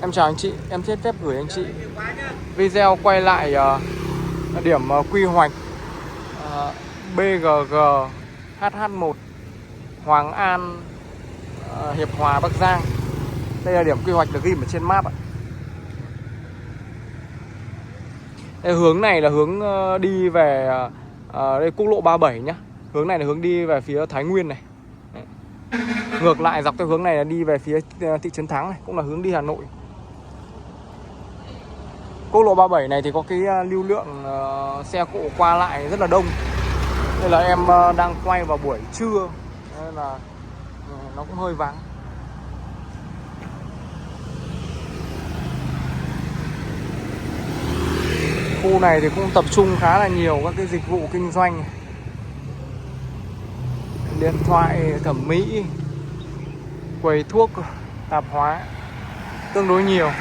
Em chào anh chị, em xin phép gửi anh chị video quay lại điểm quy hoạch BGG HH1 Hoàng An Hiệp Hòa Bắc Giang. Đây là điểm quy hoạch được ghi ở trên map ạ. Đây, hướng này là hướng đi về đây quốc lộ 37 nhá. Hướng này là hướng đi về phía Thái Nguyên này. Đấy. Ngược lại dọc theo hướng này là đi về phía thị trấn Thắng này, cũng là hướng đi Hà Nội. Quốc lộ 37 này thì có cái lưu lượng xe cộ qua lại rất là đông. Đây là em đang quay vào buổi trưa nên là nó cũng hơi vắng. Khu này thì cũng tập trung khá là nhiều các cái dịch vụ kinh doanh, điện thoại, thẩm mỹ, quầy thuốc, tạp hóa tương đối nhiều.